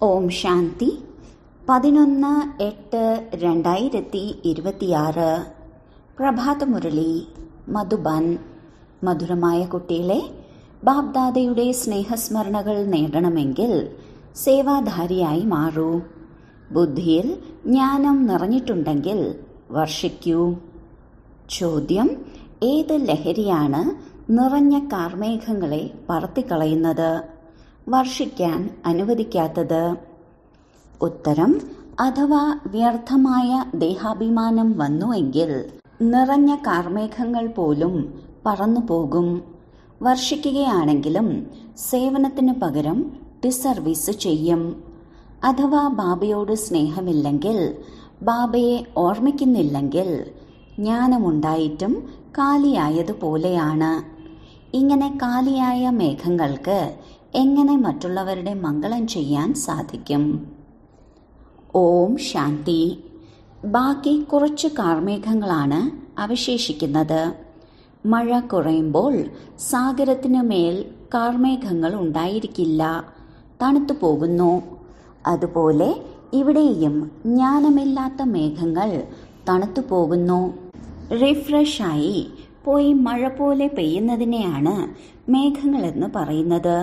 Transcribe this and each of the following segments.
ഓം ശാന്തി. 11/8/2026 പ്രഭാതമുരളി മധുബൻ. മധുരമായ കുട്ടികളെ, ബാബ്ദാദയുടെ സ്നേഹസ്മരണകൾ നേടണമെങ്കിൽ സേവാധാരിയായി മാറൂ. ബുദ്ധിയിൽ ജ്ഞാനം നിറഞ്ഞിട്ടുണ്ടെങ്കിൽ വർഷിക്കൂ. ചോദ്യം: ഏത് ലഹരിയാണ് നിറഞ്ഞ കാർമേഘങ്ങളെ പറത്തിക്കളയുന്നത്, വർഷിക്കാൻ അനുവദിക്കാത്തത്? ഉത്തരം: അഥവാ വ്യർത്ഥമായ ദേഹാഭിമാനം വന്നുവെങ്കിൽ നിറഞ്ഞ കാർമേഘങ്ങൾ പോലും പറന്നുപോകും. വർഷിക്കുകയാണെങ്കിലും സേവനത്തിന് പകരം ഡിസർവീസ് ചെയ്യും. അഥവാ ബാബയോട് സ്നേഹമില്ലെങ്കിൽ, ബാബയെ ഓർമ്മിക്കുന്നില്ലെങ്കിൽ, ജ്ഞാനമുണ്ടായിട്ടും കാലിയായതുപോലെയാണ്. ഇങ്ങനെ കാലിയായ മേഘങ്ങൾക്ക് എങ്ങനെ മറ്റുള്ളവരുടെ മംഗളം ചെയ്യാൻ സാധിക്കും? ഓം ശാന്തി. ബാക്കി കുറച്ച് കാർമേഘങ്ങളാണ് അവശേഷിക്കുന്നത്. മഴ കുറയുമ്പോൾ സാഗരത്തിനു മേൽ കാർമേഘങ്ങൾ ഉണ്ടായിരിക്കില്ല, തണുത്തു പോകുന്നു. അതുപോലെ ഇവിടെയും ജ്ഞാനമില്ലാത്ത മേഘങ്ങൾ തണുത്തു പോകുന്നു. റിഫ്രഷായി പോയി മഴ പോലെ പെയ്യുന്നതിനെയാണ് മേഘങ്ങളെന്ന് പറയുന്നത്.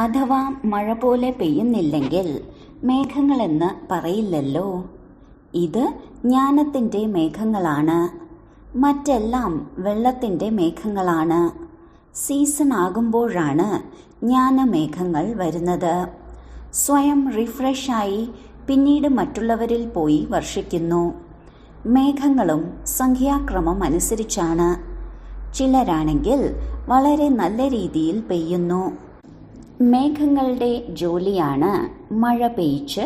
അഥവാ മഴ പോലെ പെയ്യുന്നില്ലെങ്കിൽ മേഘങ്ങളെന്ന് പറയില്ലല്ലോ. ഇത് ജ്ഞാനത്തിൻ്റെ മേഘങ്ങളാണ്. മറ്റെല്ലാം വെള്ളത്തിൻ്റെ മേഘങ്ങളാണ്. സീസൺ ആകുമ്പോഴാണ് ജ്ഞാനമേഘങ്ങൾ വരുന്നത്. സ്വയം റിഫ്രഷായി പിന്നീട് മറ്റുള്ളവരിൽ പോയി വർഷിക്കുന്നു. മേഘങ്ങളും സംഖ്യാക്രമം അനുസരിച്ചാണ്. ചിലരാണെങ്കിൽ വളരെ നല്ല രീതിയിൽ പെയ്യുന്നു. മേഘങ്ങളുടെ ജോലിയാണ് മഴ പെയ്ച്ച്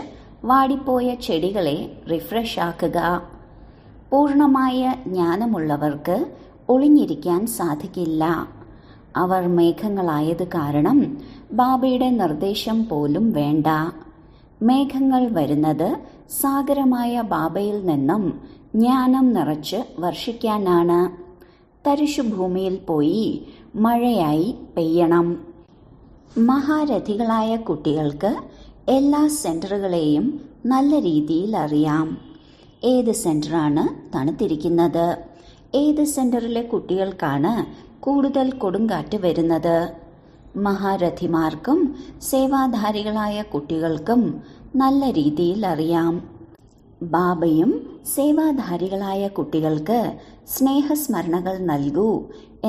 വാടിപ്പോയ ചെടികളെ റിഫ്രഷാക്കുക. പൂർണ്ണമായ ജ്ഞാനമുള്ളവർക്ക് ഒളിഞ്ഞിരിക്കാൻ സാധിക്കില്ല. അവർ മേഘങ്ങളായത് കാരണം ബാബയുടെ നിർദ്ദേശം പോലും വേണ്ട. മേഘങ്ങൾ വരുന്നത് സാഗരമായ ബാബയിൽ നിന്നും ജ്ഞാനം നിറച്ച് വർഷിക്കാനാണ്. തരിശുഭൂമിയിൽ പോയി മഴയായി പെയ്യണം. മഹാരഥികളായ കുട്ടികൾക്ക് എല്ലാ സെന്ററുകളെയും നല്ല രീതിയിൽ അറിയാം. ഏത് സെന്ററാണ് തണുത്തിരിക്കുന്നത്, ഏത് സെന്ററിലെ കുട്ടികൾക്കാണ് കൂടുതൽ കൊടുങ്കാറ്റ് വരുന്നത്. മഹാരഥിമാർക്കും സേവാധാരികളായ കുട്ടികൾക്കും നല്ല രീതിയിൽ അറിയാം. ബാബയും സേവാധാരികളായ കുട്ടികൾക്ക് സ്നേഹസ്മരണകൾ നൽകൂ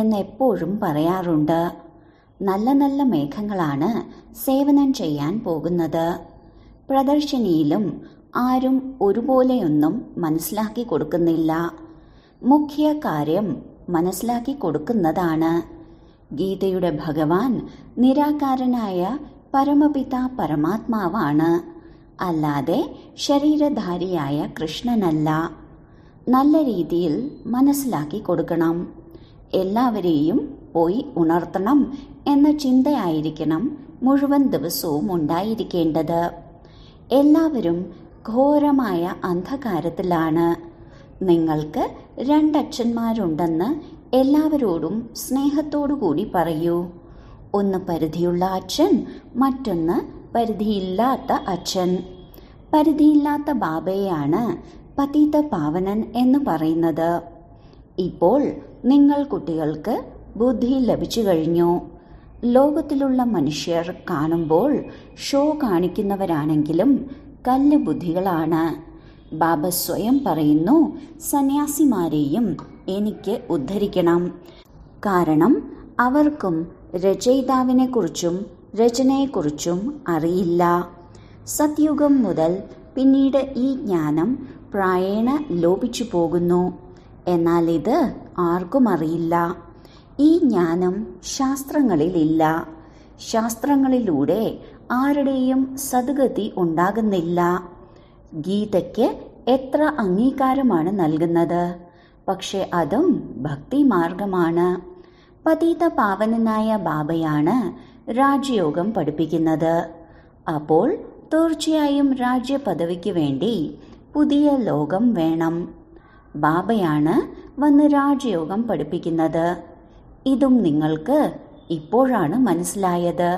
എന്നെപ്പോഴും പറയാറുണ്ട്. നല്ല നല്ല മേഘങ്ങളാണ് സേവനം ചെയ്യാൻ പോകുന്നത്. പ്രദർശനിയിലും ആരും ഒരുപോലെയൊന്നും മനസ്സിലാക്കി കൊടുക്കുന്നില്ല. മുഖ്യ കാര്യം മനസ്സിലാക്കി കൊടുക്കുന്നതാണ്. ഗീതയുടെ ഭഗവാൻ നിരാകാരനായ പരമപിത പരമാത്മാവാണ്, അല്ലാതെ ശരീരധാരിയായ കൃഷ്ണനല്ല. നല്ല രീതിയിൽ മനസ്സിലാക്കി കൊടുക്കണം. എല്ലാവരെയും പോയി ഉണർത്തണം എന്ന ചിന്തയായിരിക്കണം മുഴുവൻ ദിവസവും ഉണ്ടായിരിക്കേണ്ടത്. എല്ലാവരും ഘോരമായ അന്ധകാരത്തിലാണ്. നിങ്ങൾക്ക് 2 അച്ഛന്മാരുണ്ടെന്ന് എല്ലാവരോടും സ്നേഹത്തോടുകൂടി പറയൂ. ഒന്ന് പരിധിയുള്ള അച്ഛൻ, മറ്റൊന്ന് പരിധിയില്ലാത്ത അച്ഛൻ. പരിധിയില്ലാത്ത ബാബയെയാണ് പതിത പാവനൻ എന്ന് പറയുന്നത്. ഇപ്പോൾ നിങ്ങൾ കുട്ടികൾക്ക് ബുദ്ധി ലഭിച്ചു കഴിഞ്ഞു. ലോകത്തിലുള്ള മനുഷ്യർ കാണുമ്പോൾ ഷോ കാണിക്കുന്നവരാണെങ്കിലും കല്ല് ബുദ്ധികളാണ്. ബാബ സ്വയം പറയുന്നു, സന്യാസിമാരെയും എനിക്ക് ഉദ്ധരിക്കണം. കാരണം അവർക്കും രചയിതാവിനെക്കുറിച്ചും രചനയെക്കുറിച്ചും അറിയില്ല. സത്യുഗം മുതൽ പിന്നീട് ഈ ജ്ഞാനം പ്രായേണ ലോപിച്ചു പോകുന്നു. എന്നാൽ ഇത് ആർക്കും അറിയില്ല. ഈ ജ്ഞാനം ശാസ്ത്രങ്ങളിലില്ല. ശാസ്ത്രങ്ങളിലൂടെ ആരുടെയും സദ്ഗതി ഉണ്ടാകുന്നില്ല. ഗീതയ്ക്ക് എത്ര അംഗീകാരമാണ് നൽകുന്നത്, പക്ഷെ അതും ഭക്തിമാർഗമാണ്. പതിത പാവനനായ ബാബയാണ് രാജയോഗം പഠിപ്പിക്കുന്നത്. അപ്പോൾ തീർച്ചയായും രാജ്യപദവിക്ക് വേണ്ടി പുതിയ ലോകം വേണം. ബാബയാണ് വന്ന് രാജയോഗം പഠിപ്പിക്കുന്നത്. ഇതും നിങ്ങൾക്ക് ഇപ്പോഴാണ് മനസ്സിലായത്.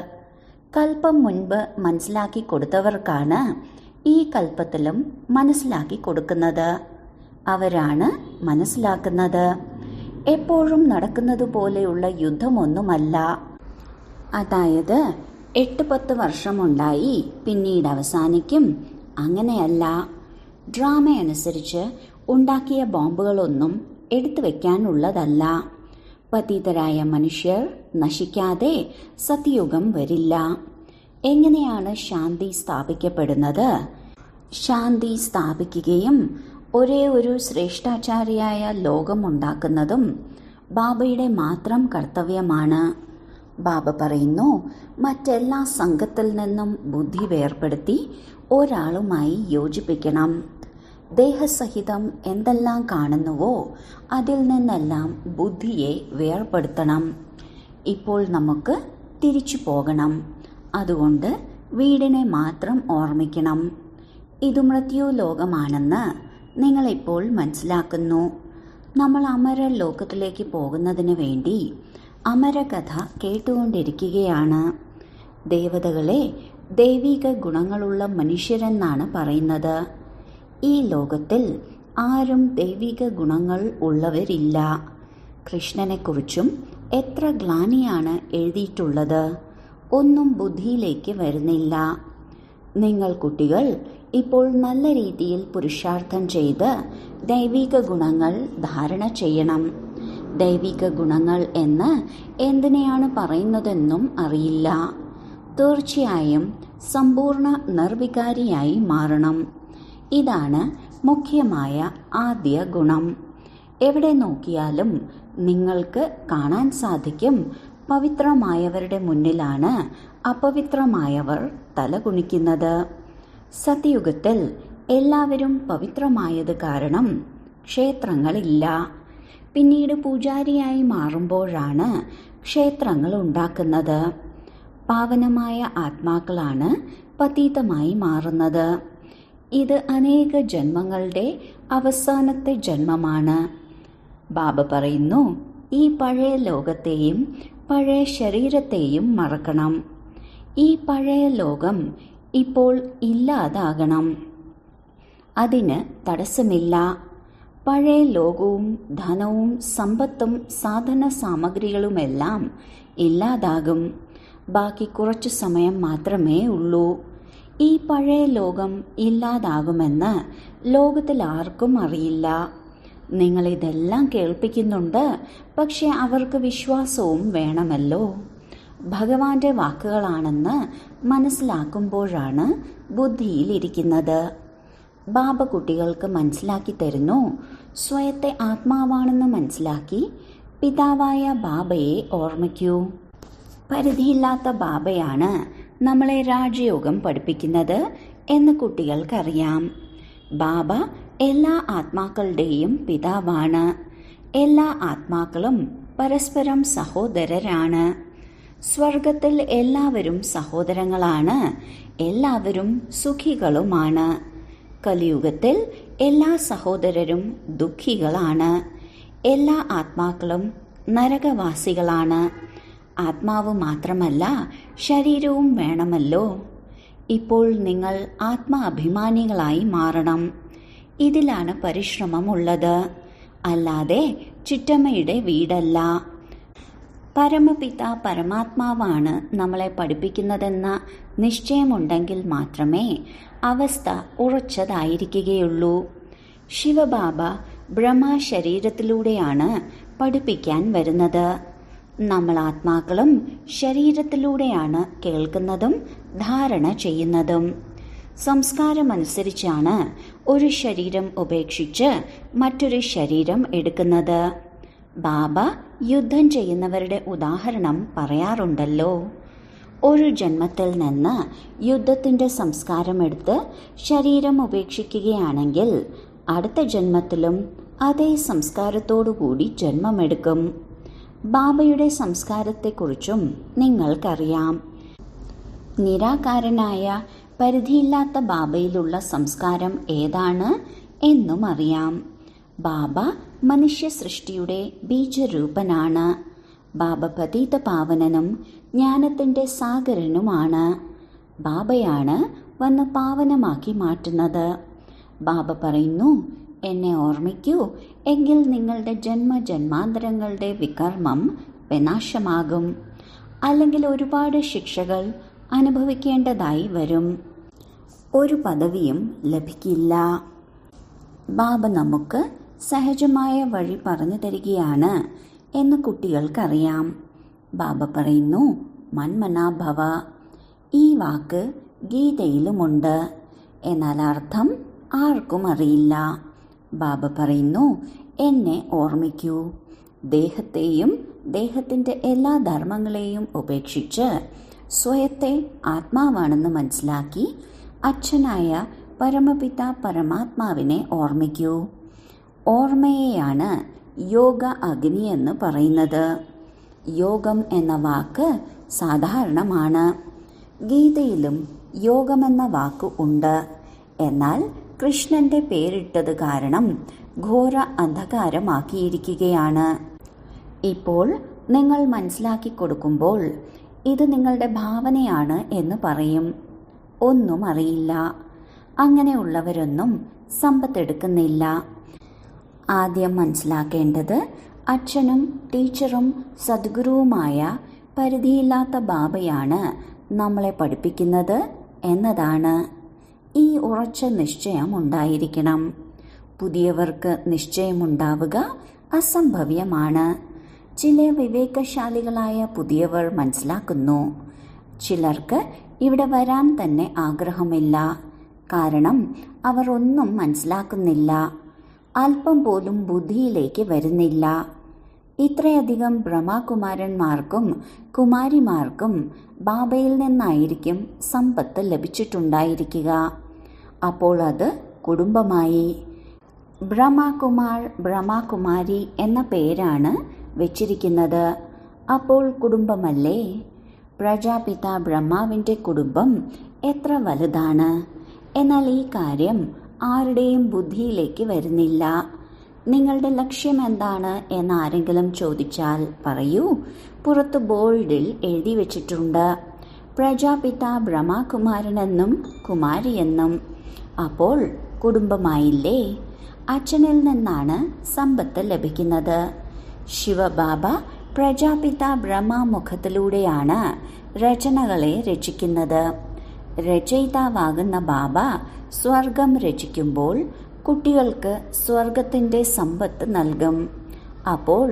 കൽപ്പം മുൻപ് മനസ്സിലാക്കി കൊടുത്തവർക്കാണ് ഈ കൽപ്പത്തിലും മനസ്സിലാക്കി കൊടുക്കുന്നത്. അവരാണ് മനസ്സിലാക്കുന്നത്. എപ്പോഴും നടക്കുന്നത് പോലെയുള്ള യുദ്ധമൊന്നുമല്ല. അതായത് 8-10 വർഷമുണ്ടായി പിന്നീട് അവസാനിക്കും, അങ്ങനെയല്ല. ഡ്രാമ അനുസരിച്ച് ഉണ്ടാക്കിയ ബോംബുകളൊന്നും എടുത്തു വയ്ക്കാനുള്ളതല്ല. പതിതരായ മനുഷ്യർ നശിക്കാതെ സത്യയുഗം വരില്ല. എങ്ങനെയാണ് ശാന്തി സ്ഥാപിക്കപ്പെടുന്നത്? ശാന്തി സ്ഥാപിക്കുകയും ഒരേ ഒരു ശ്രേഷ്ഠാചാരിയായ ലോകമുണ്ടാക്കുന്നതും ബാബയുടെ മാത്രം കർത്തവ്യമാണ്. ബാബ പറയുന്നു, മറ്റെല്ലാ സംഘത്തിൽ നിന്നും ബുദ്ധി വേർപെടുത്തി ഒരാളുമായി യോജിപ്പിക്കണം. ദേഹസഹിതം എന്തെല്ലാം കാണുന്നുവോ അതിൽ നിന്നെല്ലാം ബുദ്ധിയെ വേർപെടുത്തണം. ഇപ്പോൾ നമുക്ക് തിരിച്ചു പോകണം. അതുകൊണ്ട് വീടിനെ മാത്രം ഓർമ്മിക്കണം. ഇത് മൃത്യു ലോകമാണെന്ന് നിങ്ങളിപ്പോൾ മനസ്സിലാക്കുന്നു. നമ്മൾ അമര ലോകത്തിലേക്ക് പോകുന്നതിന് വേണ്ടി അമരകഥ കേട്ടുകൊണ്ടിരിക്കുകയാണ്. ദേവതകളെ ദൈവിക ഗുണങ്ങളുള്ള മനുഷ്യരെന്നാണ് പറയുന്നത്. ഈ ലോകത്തിൽ ആരും ദൈവിക ഗുണങ്ങൾ ഉള്ളവരില്ല. കൃഷ്ണനെക്കുറിച്ചും എത്ര ഗ്ലാനിയാണ് എഴുതിയിട്ടുള്ളത്, ഒന്നും ബുദ്ധിയിലേക്ക് വരുന്നില്ല. നിങ്ങൾ കുട്ടികൾ ഇപ്പോൾ നല്ല രീതിയിൽ പുരുഷാർത്ഥം ചെയ്ത് ദൈവിക ഗുണങ്ങൾ ധാരണ ചെയ്യണം. ദൈവിക ഗുണങ്ങൾ എന്ന് എന്തിനെയാണ് പറയുന്നതെന്നും അറിയില്ല. തീർച്ചയായും സമ്പൂർണ്ണ നിർവികാരിയായി മാറണം. ഇതാണ് മുഖ്യമായ ആദ്യ ഗുണം. എവിടെ നോക്കിയാലും നിങ്ങൾക്ക് കാണാൻ സാധിക്കും, പവിത്രമായവരുടെ മുന്നിലാണ് അപവിത്രമായവർ തലകുനിക്കുന്നത്. സത്യയുഗത്തിൽ എല്ലാവരും പവിത്രമായത് കാരണം ക്ഷേത്രങ്ങളില്ല. പിന്നീട് പൂജാരിയായി മാറുമ്പോഴാണ് ക്ഷേത്രങ്ങൾ ഉണ്ടാക്കുന്നത്. പാവനമായ ആത്മാക്കളാണ് പതീതമായി മാറുന്നത്. ഇത് അനേക ജന്മങ്ങളുടെ അവസാനത്തെ ജന്മമാണ്. ബാബ പറയുന്നു, ഈ പഴയ ലോകത്തെയും പഴയ ശരീരത്തെയും മറക്കണം. ഈ പഴയ ലോകം ഇപ്പോൾ ഇല്ലാതാകണം. അതിന് തടസ്സമില്ല. പഴയ ലോകവും ധനവും സമ്പത്തും സാധന സാമഗ്രികളുമെല്ലാം ഇല്ലാതാകും. ബാക്കി കുറച്ചു സമയം മാത്രമേ ഉള്ളൂ. ഈ പഴയ ലോകം ഇല്ലാതാകുമെന്ന് ലോകത്തിൽ ആർക്കും അറിയില്ല. നിങ്ങളിതെല്ലാം കേൾപ്പിക്കുന്നുണ്ട്, പക്ഷെ അവർക്ക് വിശ്വാസവും വേണമല്ലോ. ഭഗവാന്റെ വാക്കുകളാണെന്ന് മനസ്സിലാക്കുമ്പോഴാണ് ബുദ്ധിയിലിരിക്കുന്നത്. ബാബ കുട്ടികൾക്ക് മനസ്സിലാക്കി തരുന്നു. സ്വയത്തെ ആത്മാവാണെന്ന് മനസ്സിലാക്കി പിതാവായ ബാബയെ ഓർമ്മിക്കൂ. പരിധിയില്ലാത്ത ബാബയാണ് നമ്മളെ രാജയോഗം പഠിപ്പിക്കുന്നത് എന്ന് കുട്ടികൾക്കറിയാം. ബാബ എല്ലാ ആത്മാക്കളുടെയും പിതാവാണ്. എല്ലാ ആത്മാക്കളും പരസ്പരം സഹോദരരാണ്. സ്വർഗത്തിൽ എല്ലാവരും സഹോദരങ്ങളാണ്. എല്ലാവരും സുഖികളുമാണ്. കലിയുഗത്തിൽ എല്ലാ സഹോദരരും ദുഃഖികളാണ്. എല്ലാ ആത്മാക്കളും നരകവാസികളാണ്. ആത്മാവ് മാത്രമല്ല, ശരീരവും വേണമല്ലോ. ഇപ്പോൾ നിങ്ങൾ ആത്മാഭിമാനികളായി മാറണം. ഇതിലാണ് പരിശ്രമമുള്ളത്, അല്ലാതെ ചിറ്റമ്മയുടെ വീടല്ല. പരമപിത പരമാത്മാവാണ് നമ്മളെ പഠിപ്പിക്കുന്നതെന്ന നിശ്ചയമുണ്ടെങ്കിൽ മാത്രമേ അവസ്ഥ ഉറച്ചതായിരിക്കുകയുള്ളൂ. ശിവബാബ ബ്രഹ്മശരീരത്തിലൂടെയാണ് പഠിപ്പിക്കാൻ വരുന്നത്. നമ്മൾ ആത്മാക്കളും ശരീരത്തിലൂടെയാണ് കേൾക്കുന്നതും ധാരണ ചെയ്യുന്നതും. സംസ്കാരമനുസരിച്ചാണ് ഒരു ശരീരം ഉപേക്ഷിച്ച് മറ്റൊരു ശരീരം എടുക്കുന്നത്. ബാബ യുദ്ധം ചെയ്യുന്നവരുടെ ഉദാഹരണം പറയാറുണ്ടല്ലോ. ഒരു ജന്മത്തിൽ നിന്ന് യുദ്ധത്തിൻ്റെ സംസ്കാരമെടുത്ത് ശരീരം ഉപേക്ഷിക്കുകയാണെങ്കിൽ അടുത്ത ജന്മത്തിലും അതേ സംസ്കാരത്തോടുകൂടി ജന്മമെടുക്കും. ബാബയുടെ സംസ്കാരത്തെക്കുറിച്ചും നിങ്ങൾക്കറിയാം. നിരാകാരനായ പരിധിയില്ലാത്ത ബാബയിലുള്ള സംസ്കാരം ഏതാണ് എന്നും അറിയാം. ബാബ മനുഷ്യ സൃഷ്ടിയുടെ ബീജരൂപനാണ്. ബാബ പതീത പാവനനും ജ്ഞാനത്തിൻ്റെ സാഗരനുമാണ്. ബാബയാണ് വന്ന് പാവനമാക്കി മാറ്റുന്നത്. ബാബ പറയുന്നു, എന്നെ ഓർമ്മിക്കൂ, എങ്കിൽ നിങ്ങളുടെ ജന്മജന്മാന്തരങ്ങളുടെ വികർമ്മം വിനാശമാകും. അല്ലെങ്കിൽ ഒരുപാട് ശിക്ഷകൾ അനുഭവിക്കേണ്ടതായി വരും. ഒരു പദവിയും ലഭിക്കില്ല. ബാബ നമുക്ക് സഹജമായ വഴി പറഞ്ഞു തരികയാണ് എന്ന് കുട്ടികൾക്കറിയാം. ബാബ പറയുന്നു, മന്മനാഭവ. ഈ വാക്ക് ഗീതയിലുമുണ്ട്, എന്നാൽ അർത്ഥം ആർക്കും അറിയില്ല. ബാബ പറയുന്നു, എന്നെ ഓർമ്മിക്കൂ. ദേഹത്തെയും ദേഹത്തിൻ്റെ എല്ലാ ധർമ്മങ്ങളെയും ഉപേക്ഷിച്ച് സ്വയത്തെ ആത്മാവാണെന്ന് മനസ്സിലാക്കി അച്ഛനായ പരമപിത പരമാത്മാവിനെ ഓർമ്മിക്കൂ. ഓർമ്മയെയാണ് യോഗ അഗ്നി എന്ന് പറയുന്നത്. യോഗം എന്ന വാക്ക് സാധാരണമാണ്. ഗീതയിലും യോഗമെന്ന വാക്ക് ഉണ്ട്. എന്നാൽ കൃഷ്ണന്റെ പേരിട്ടത് കാരണം ഘോര അന്ധകാരമാക്കിയിരിക്കുകയാണ്. ഇപ്പോൾ നിങ്ങൾ മനസ്സിലാക്കി കൊടുക്കുമ്പോൾ ഇത് നിങ്ങളുടെ ഭാവനയാണ് എന്ന് പറയും. ഒന്നും അറിയില്ല. അങ്ങനെയുള്ളവരൊന്നും സമ്പത്തെടുക്കുന്നില്ല. ആദ്യം മനസ്സിലാക്കേണ്ടത് അച്ഛനും ടീച്ചറും സദ്ഗുരുവുമായ പരിധിയില്ലാത്ത ബാബയാണ് നമ്മളെ പഠിപ്പിക്കുന്നത് എന്നതാണ്. ഈ ഉറച്ച നിശ്ചയം ഉണ്ടായിരിക്കണം. പുതിയവർക്ക് നിശ്ചയമുണ്ടാവുക അസംഭവ്യമാണ്. ചില വിവേകശാലികളായ പുതിയവർ മനസ്സിലാക്കുന്നു. ചിലർക്ക് ഇവിടെ വരാൻ തന്നെ ആഗ്രഹമില്ല. കാരണം അവർ ഒന്നും മനസ്സിലാക്കുന്നില്ല. അല്പം പോലും ബുദ്ധിയിലേക്ക് വരുന്നില്ല. ഇത്രയധികം ബ്രഹ്മകുമാരന്മാർക്കും കുമാരിമാർക്കും ബാബയിൽ നിന്നായിരിക്കും സമ്പത്ത് ലഭിച്ചിട്ടുണ്ടായിരിക്കുക. അപ്പോൾ അത് കുടുംബമായി. ബ്രഹ്മകുമാർ ബ്രഹ്മകുമാരി എന്ന പേരാണ് വെച്ചിരിക്കുന്നത്. അപ്പോൾ കുടുംബമല്ലേ? പ്രജാപിത ബ്രഹ്മാവിൻ്റെ കുടുംബം എത്ര വലുതാണ്! എന്നാൽ ഈ കാര്യം ആരുടെയും ബുദ്ധിയിലേക്ക് വരുന്നില്ല. നിങ്ങളുടെ ലക്ഷ്യം എന്താണ് എന്ന് ആരെങ്കിലും ചോദിച്ചാൽ പറയൂ, പുറത്ത് ബോർഡിൽ എഴുതി വെച്ചിട്ടുണ്ട്, പ്രജാപിത ബ്രഹ്മകുമാരനെന്നും കുമാരിയെന്നും. അപ്പോൾ കുടുംബമായില്ലേ? അച്ഛനിൽ നിന്നാണ് സമ്പത്ത് ലഭിക്കുന്നത്. ശിവബാബ പ്രജാപിത ബ്രഹ്മമുഖത്തിലൂടെയാണ് രചനകളെ രചിക്കുന്നത്. രചയിതാവാകുന്ന ബാബ സ്വർഗം രചിക്കുമ്പോൾ കുട്ടികൾക്ക് സ്വർഗത്തിൻ്റെ സമ്പത്ത് നൽകും. അപ്പോൾ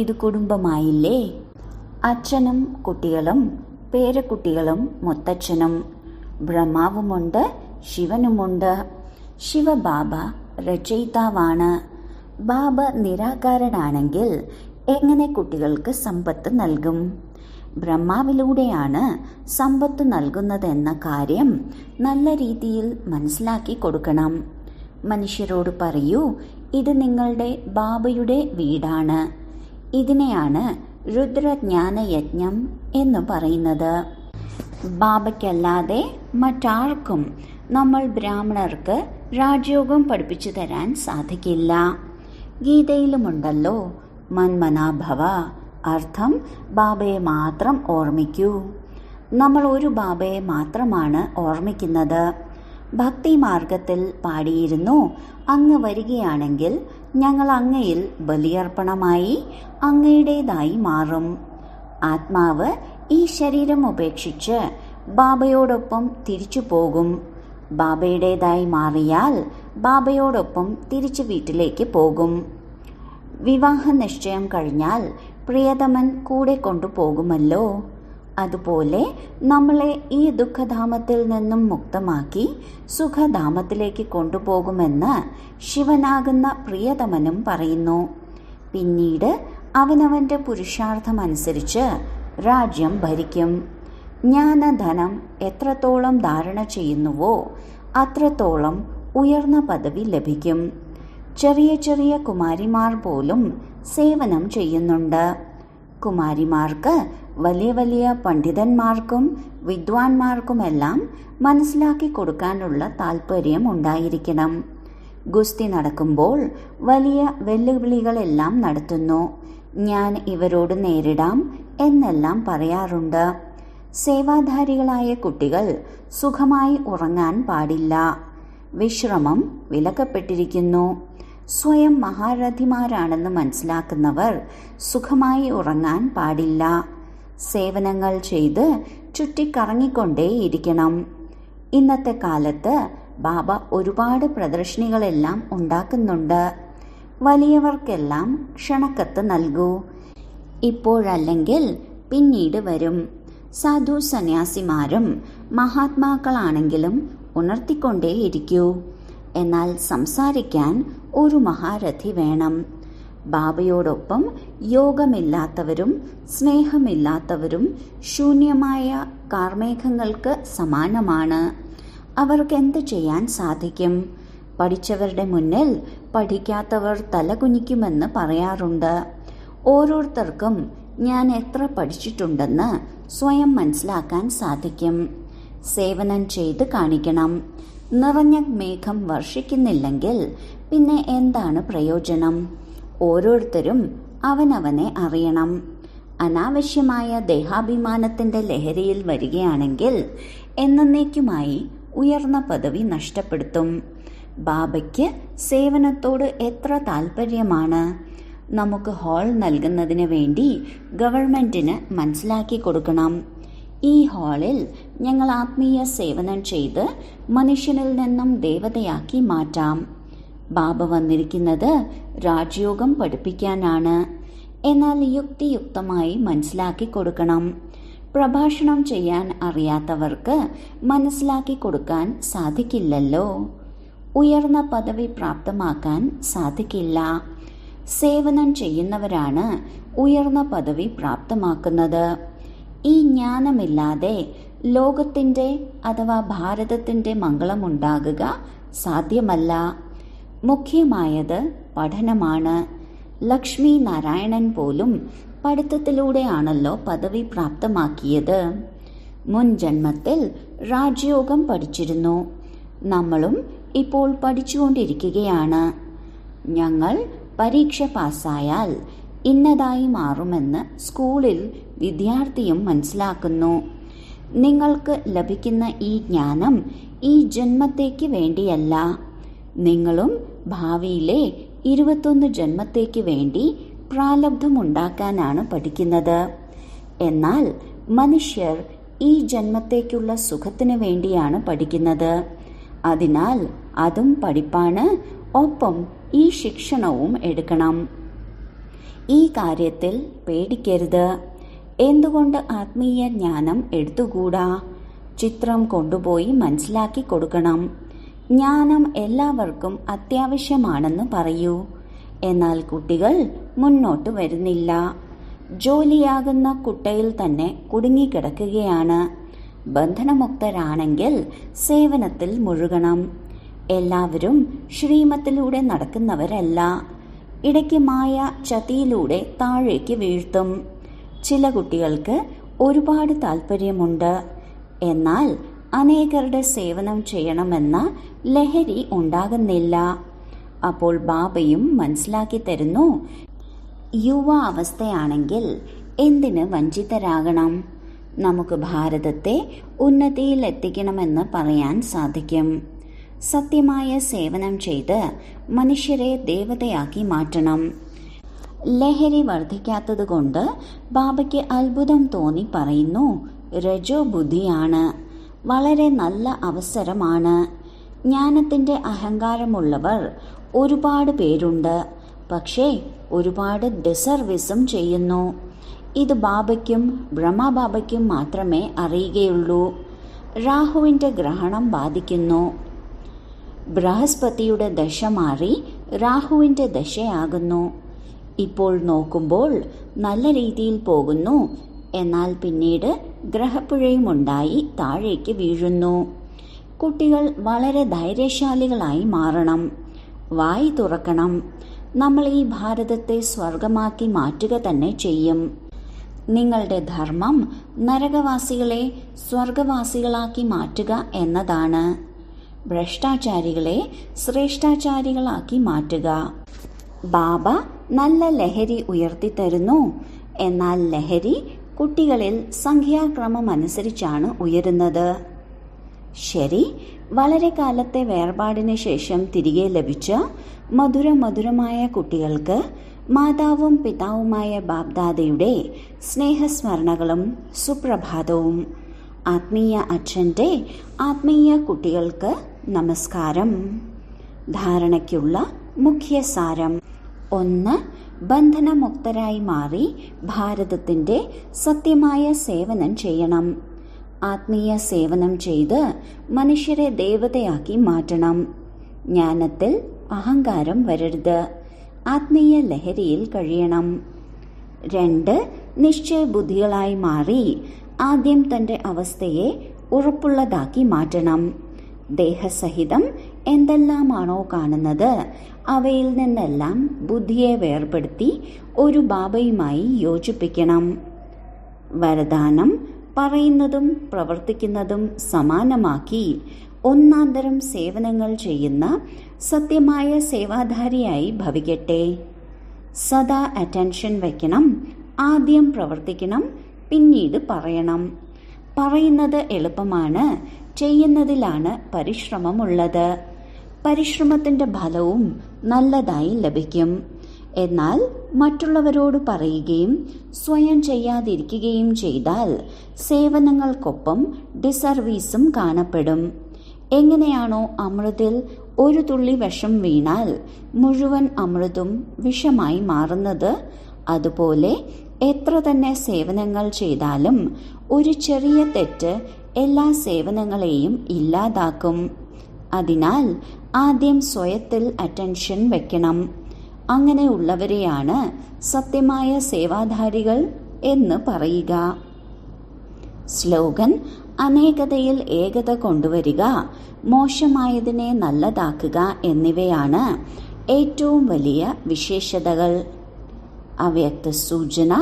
ഇത് കുടുംബമായില്ലേ? അച്ഛനും കുട്ടികളും പേരക്കുട്ടികളും മുത്തച്ഛനും. ബ്രഹ്മാവുമുണ്ട്, ശിവനുമുണ്ട്. ശിവബാബ രചയിതാവാണ്. ബാബ നിരാകാരനാണെങ്കിൽ എങ്ങനെ കുട്ടികൾക്ക് സമ്പത്ത് നൽകും? ബ്രഹ്മാവിലൂടെയാണ് സമ്പത്ത് നൽകുന്നതെന്ന കാര്യം നല്ല രീതിയിൽ മനസ്സിലാക്കി കൊടുക്കണം. മനുഷ്യരോട് പറയൂ, ഇത് നിങ്ങളുടെ ബാബയുടെ വീടാണ്. ഇതിനെയാണ് രുദ്രജ്ഞാനയജ്ഞം എന്ന് പറയുന്നത്. ബാബയ്ക്കല്ലാതെ മറ്റാർക്കും നമ്മൾ ബ്രാഹ്മണർക്ക് രാജയോഗം പഠിപ്പിച്ചു തരാൻ സാധിക്കില്ല. ഗീതയിലുമുണ്ടല്ലോ, മന്മനാഭവ, അർത്ഥം ബാബയെ മാത്രം ഓർമ്മിക്കൂ. നമ്മൾ ഒരു ബാബയെ മാത്രമാണ് ഓർമ്മിക്കുന്നത്. ഭക്തിമാർഗത്തിൽ പാടിയിരുന്നു, അങ്ങ് വരികയാണെങ്കിൽ ഞങ്ങൾ അങ്ങയിൽ ബലിയർപ്പണമായി അങ്ങയുടേതായി മാറും. ആത്മാവ് ഈ ശരീരം ഉപേക്ഷിച്ച് ബാബയോടൊപ്പം തിരിച്ചു പോകും. ബാബയുടേതായി മാറിയാൽ ബാബയോടൊപ്പം തിരിച്ചു വീട്ടിലേക്ക് പോകും. വിവാഹ നിശ്ചയം കഴിഞ്ഞാൽ പ്രിയതമൻ കൂടെ കൊണ്ടുപോകുമല്ലോ. അതുപോലെ നമ്മളെ ഈ ദുഃഖധാമത്തിൽ നിന്നും മുക്തമാക്കി സുഖധാമത്തിലേക്ക് കൊണ്ടുപോകുമെന്ന് ശിവനാകുന്ന പ്രിയതമനും പറയുന്നു. പിന്നീട് അവനവൻ്റെ പുരുഷാർത്ഥമനുസരിച്ച് രാജ്യം ഭരിക്കും. ജ്ഞാനധനം എത്രത്തോളം ധാരണ ചെയ്യുന്നുവോ അത്രത്തോളം ഉയർന്ന പദവി ലഭിക്കും. ചെറിയ ചെറിയ കുമാരിമാർ പോലും സേവനം ചെയ്യുന്നുണ്ട്. കുമാരിമാർക്ക് വലിയ വലിയ പണ്ഡിതന്മാർക്കും വിദ്വാൻമാർക്കുമെല്ലാം മനസ്സിലാക്കി കൊടുക്കാനുള്ള താല്പര്യം ഉണ്ടായിരിക്കണം. ഗുസ്തി നടക്കുമ്പോൾ വലിയ വെല്ലുവിളികളെല്ലാം നടത്തുന്നു. ഞാൻ ഇവരോട് നേരിടാം എന്നെല്ലാം പറയാറുണ്ട്. സേവാധാരികളായ കുട്ടികൾ സുഖമായി ഉറങ്ങാൻ പാടില്ല. വിശ്രമം വിലക്കപ്പെട്ടിരിക്കുന്നു. സ്വയം മഹാരഥിമാരാണെന്ന് മനസ്സിലാക്കുന്നവർ സുഖമായി ഉറങ്ങാൻ പാടില്ല. സേവനങ്ങൾ ചെയ്ത് ചുറ്റിക്കറങ്ങിക്കൊണ്ടേയിരിക്കണം. ഇന്നത്തെ കാലത്ത് ബാബ ഒരുപാട് പ്രദർശനികളെല്ലാം ഉണ്ടാക്കുന്നുണ്ട്. വലിയവർക്കെല്ലാം ക്ഷണക്കത്ത് നൽകൂ. ഇപ്പോഴല്ലെങ്കിൽ പിന്നീട് വരും. സാധു സന്യാസിമാരും മഹാത്മാക്കളാണെങ്കിലും ഉണർത്തിക്കൊണ്ടേയിരിക്കൂ. എന്നാൽ സംസാരിക്കാൻ ഒരു മഹാരഥി വേണം. ബാബയോടൊപ്പം യോഗമില്ലാത്തവരും സ്നേഹമില്ലാത്തവരും ശൂന്യമായ കാർമേഘങ്ങൾക്ക് സമാനമാണ്. അവർക്ക് എന്ത് ചെയ്യാൻ സാധിക്കും? പഠിച്ചവരുടെ മുന്നിൽ പഠിക്കാത്തവർ തലകുനിക്കുമെന്ന് പറയാറുണ്ട്. ഓരോരുത്തർക്കും ഞാൻ എത്ര പഠിച്ചിട്ടുണ്ടെന്ന് സ്വയം മനസ്സിലാക്കാൻ സാധിക്കും. സേവനം ചെയ്ത് കാണിക്കണം. നിറഞ്ഞ മേഘം വർഷിക്കുന്നില്ലെങ്കിൽ പിന്നെ എന്താണ് പ്രയോജനം? ഓരോരുത്തരും അവനവനെ അറിയണം. അനാവശ്യമായ ദേഹാഭിമാനത്തിന്റെ ലഹരിയിൽ വരികയാണെങ്കിൽ എന്നേക്കുമായി ഉയർന്ന പദവി നഷ്ടപ്പെടുത്തും. ബാബയ്ക്ക് സേവനത്തോട് എത്ര താല്പര്യമാണ്. നമുക്ക് ഹാൾ നൽകുന്നതിന് വേണ്ടി ഗവൺമെന്റിന് മനസ്സിലാക്കി കൊടുക്കണം. ഈ ഹാളിൽ ഞങ്ങൾ ആത്മീയ സേവനം ചെയ്ത് മനുഷ്യനിൽ നിന്നും ദേവതയാക്കി മാറ്റാം. ബാബ വന്നിരിക്കുന്നത് രാജയോഗം പഠിപ്പിക്കാനാണ്. എന്നാൽ യുക്തിയുക്തമായി മനസ്സിലാക്കി കൊടുക്കണം. പ്രഭാഷണം ചെയ്യാൻ അറിയാത്തവർക്ക് മനസ്സിലാക്കി കൊടുക്കാൻ സാധിക്കില്ലല്ലോ. ഉയർന്ന പദവി പ്രാപ്തമാക്കാൻ സാധിക്കില്ല. സേവനം ചെയ്യുന്നവരാണ് ഉയർന്ന പദവി പ്രാപ്തമാക്കുന്നത്. ഈ ജ്ഞാനമില്ലാതെ ലോകത്തിന്റെ അഥവാ ഭാരതത്തിന്റെ മംഗളമുണ്ടാകുക സാധ്യമല്ല. മുഖ്യമായത് പഠനമാണ്. ലക്ഷ്മി നാരായണൻ പോലും പഠിത്തത്തിലൂടെയാണല്ലോ പദവി പ്രാപ്തമാക്കിയത്. മുൻ ജന്മത്തിൽ രാജയോഗം പഠിച്ചിരുന്നു. നമ്മളും ഇപ്പോൾ പഠിച്ചുകൊണ്ടിരിക്കുകയാണ്. ഞങ്ങൾ പരീക്ഷ പാസ്സായാൽ ഇന്നതായി മാറുമെന്ന് സ്കൂളിൽ വിദ്യാർത്ഥിയും മനസ്സിലാക്കുന്നു. നിങ്ങൾക്ക് ലഭിക്കുന്ന ഈ ജ്ഞാനം ഈ ജന്മത്തേക്ക് വേണ്ടിയല്ല. നിങ്ങളും ഭാവിയിലെ 21 ജന്മത്തേക്ക് വേണ്ടി പ്രാലബ്ധമുണ്ടാക്കാനാണ് പഠിക്കുന്നത്. എന്നാൽ മനുഷ്യർ ഈ ജന്മത്തേക്കുള്ള സുഖത്തിന് വേണ്ടിയാണ് പഠിക്കുന്നത്. അതിനാൽ അതും പഠിപ്പാണ്. ഒപ്പം ഈ ശിക്ഷണവും എടുക്കണം. ഈ കാര്യത്തിൽ പേടിക്കരുത്. എന്തുകൊണ്ട് ആത്മീയ ജ്ഞാനം എടുത്തുകൂടാ? ചിത്രം കൊണ്ടുപോയി മനസ്സിലാക്കി കൊടുക്കണം. ജ്ഞാനം എല്ലാവർക്കും അത്യാവശ്യമാണെന്ന് പറയൂ. എന്നാൽ കുട്ടികൾ മുന്നോട്ട് വരുന്നില്ല. ജോലിയാകുന്ന കുട്ടയിൽ തന്നെ കുടുങ്ങിക്കിടക്കുകയാണ്. ബന്ധനമുക്തരാണെങ്കിൽ സേവനത്തിൽ മുഴുകണം. എല്ലാവരും ശ്രീമത്തിലൂടെ നടക്കുന്നവരല്ല. ഇടയ്ക്ക് മായ ചതിയിലൂടെ താഴേക്ക് വീഴ്ത്തും. ചില കുട്ടികൾക്ക് ഒരുപാട് താല്പര്യമുണ്ട്. എന്നാൽ അനേകരുടെ സേവനം ചെയ്യണമെന്ന ലഹരി ഉണ്ടാകുന്നില്ല. അപ്പോൾ ബാബയും മനസ്സിലാക്കി തരുന്നു, യുവ അവസ്ഥയാണെങ്കിൽ എന്തിന് വഞ്ചിതരാകണം? നമുക്ക് ഭാരതത്തെ ഉന്നതിയിൽ എത്തിക്കണമെന്ന് പറയാൻ സാധിക്കും. സത്യമായ സേവനം ചെയ്ത് മനുഷ്യരെ ദേവതയാക്കി മാറ്റണം. ലഹരി വർദ്ധിക്കാത്തതുകൊണ്ട് ബാബയ്ക്ക് അത്ഭുതം തോന്നി പറയുന്നു, രജോ ബുദ്ധിയാണ്. വളരെ നല്ല അവസരമാണ്. ജ്ഞാനത്തിന്റെ അഹങ്കാരമുള്ളവർ ഒരുപാട് പേരുണ്ട്. പക്ഷേ ഒരുപാട് ഡിസർവീസും ചെയ്യുന്നു. ഇത് ബാബയ്ക്കും ബ്രഹ്മബാബയ്ക്കും മാത്രമേ അറിയുകയുള്ളൂ. രാഹുവിന്റെ ഗ്രഹണം ബാധിക്കുന്നു. ബൃഹസ്പതിയുടെ ദശ മാറി രാഹുവിന്റെ ദശയാകുന്നു. ഇപ്പോൾ നോക്കുമ്പോൾ നല്ല രീതിയിൽ പോകുന്നു. എന്നാൽ പിന്നീട് ഗ്രഹപ്പിഴയുമുണ്ടായി താഴേക്ക് വീഴുന്നു. കുട്ടികൾ വളരെ ധൈര്യശാലികളായി മാറണം. വായി തുറക്കണം. നമ്മൾ ഈ ഭാരതത്തെ സ്വർഗമാക്കി മാറ്റുക തന്നെ ചെയ്യും. നിങ്ങളുടെ ധർമ്മം നരകവാസികളെ സ്വർഗവാസികളാക്കി മാറ്റുക എന്നതാണ്. ഭ്രഷ്ടാചാരികളെ ശ്രേഷ്ഠാചാരികളാക്കി മാറ്റുക. ബാബ നല്ല ലഹരി ഉയർത്തിത്തരുന്നു. എന്നാൽ ലഹരി കുട്ടികളിൽ സംഖ്യാക്രമമനുസരിച്ചാണ് ഉയരുന്നത്. ശരി, വളരെ കാലത്തെ വേർപാടിന് ശേഷം തിരികെ ലഭിച്ച മധുരമായ കുട്ടികൾക്ക് മാതാവും പിതാവുമായ ബാബ്ദാദയുടെ സ്നേഹസ്മരണകളും സുപ്രഭാതവും. ആത്മീയ അച്ഛൻ്റെ ആത്മീയ കുട്ടികൾക്ക് നമസ്കാരം. ധാരണയ്ക്കുള്ള മുഖ്യസാരം: 1. ബന്ധനമുക്തരായി മാറി ഭാരതത്തിൻ്റെ സത്യമായ സേവനം ചെയ്യണം. ആത്മീയ സേവനം ചെയ്ത് മനുഷ്യരെ ദേവതയാക്കി മാറ്റണം. ജ്ഞാനത്തിൽ അഹങ്കാരം വരരുത്. ആത്മീയ ലഹരിയിൽ കഴിയണം. 2. നിശ്ചയബുദ്ധികളായി മാറി ആദ്യം തൻ്റെ അവസ്ഥയെ ഉറപ്പുള്ളതാക്കി മാറ്റണം. ദേഹസഹിതം എന്തെല്ലാമാണോ കാണുന്നത് അവയിൽ നിന്നെല്ലാം ബുദ്ധിയെ വേർപെടുത്തി ഒരു ബാബയുമായി യോജിപ്പിക്കണം. വരദാനം: പറയുന്നതും പ്രവർത്തിക്കുന്നതും സമാനമാക്കി ഒന്നാന്തരം സേവനങ്ങൾ ചെയ്യുന്ന സത്യമായ സേവാധാരിയായി ഭവിക്കട്ടെ. സദാ അറ്റൻഷൻ വയ്ക്കണം. ആദ്യം പ്രവർത്തിക്കണം, പിന്നീട് പറയണം. പറയുന്നത് എളുപ്പമാണ്, ചെയ്യുന്നതിലാണ് പരിശ്രമമുള്ളത്. പരിശ്രമത്തിൻ്റെ ഫലവും നല്ലതായി ലഭിക്കും. എന്നാൽ മറ്റുള്ളവരോട് പറയുകയും സ്വയം ചെയ്യാതിരിക്കുകയും ചെയ്താൽ സേവനങ്ങൾക്കൊപ്പം ഡിസർവീസും കാണപ്പെടും. എങ്ങനെയാണോ അമൃതിൽ ഒരു തുള്ളി വിഷം വീണാൽ മുഴുവൻ അമൃതും വിഷമായി മാറുന്നത്, അതുപോലെ എത്ര തന്നെ സേവനങ്ങൾ ചെയ്താലും ഒരു ചെറിയ തെറ്റ് എല്ലാ സേവനങ്ങളെയും ഇല്ലാതാക്കും. അതിനാൽ ആദ്യം സ്വയത്തിൽ അറ്റൻഷൻ വെക്കണം. അങ്ങനെയുള്ളവരെയാണ് സത്യമായ സേവാധാരികൾ എന്ന് പറയുക. സ്ലോഗൻ: അനേകതയിൽ ഏകത കൊണ്ടുവരിക, മോശമായതിനെ നല്ലതാക്കുക എന്നിവയാണ് ഏറ്റവും വലിയ വിശേഷതകൾ. അവ്യക്ത സൂചന: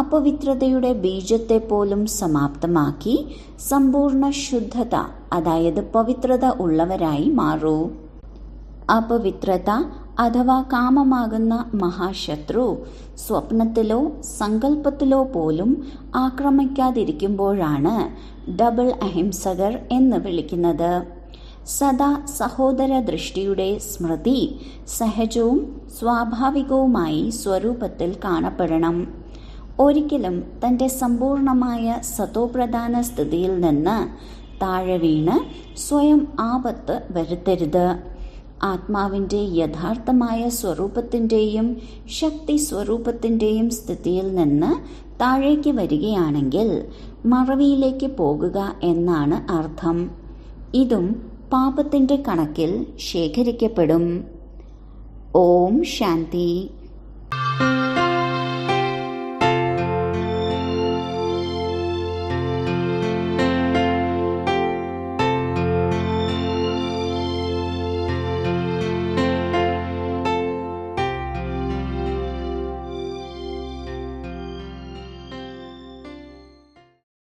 അപവിത്രതയുടെ ബീജത്തെ പോലും സമാപ്തമാക്കി സമ്പൂർണ്ണ ശുദ്ധത, അതായത് പവിത്രത ഉള്ളവരായി മാറൂ. അപവിത്രത അഥവാ കാമമാകുന്ന മഹാശത്രു സ്വപ്നത്തിലോ സങ്കല്പത്തിലോ പോലും ആക്രമിക്കാതിരിക്കുമ്പോഴാണ് ഡബിൾ അഹിംസകർ എന്ന് വിളിക്കുന്നത്. സദാ സഹോദര ദൃഷ്ടിയുടെ സ്മൃതി സഹജവും സ്വാഭാവികവുമായി സ്വരൂപത്തിൽ കാണപ്പെടണം. ഒരിക്കലും തൻ്റെ സമ്പൂർണമായ സതോപ്രധാന സ്ഥിതിയിൽ നിന്ന് താഴെ വീണ് സ്വയം ആപത്ത് വരുത്തരുത്. ആത്മാവിൻ്റെ യഥാർത്ഥമായ സ്വരൂപത്തിൻ്റെയും ശക്തി സ്വരൂപത്തിൻ്റെയും സ്ഥിതിയിൽ നിന്ന് താഴേക്ക് വരികയാണെങ്കിൽ മറവിയിലേക്ക് പോകുക എന്നാണ് അർത്ഥം. ഇതും പാപത്തിൻ്റെ കണക്കിൽ ശേഖരിക്കപ്പെടും. ഓം ശാന്തി.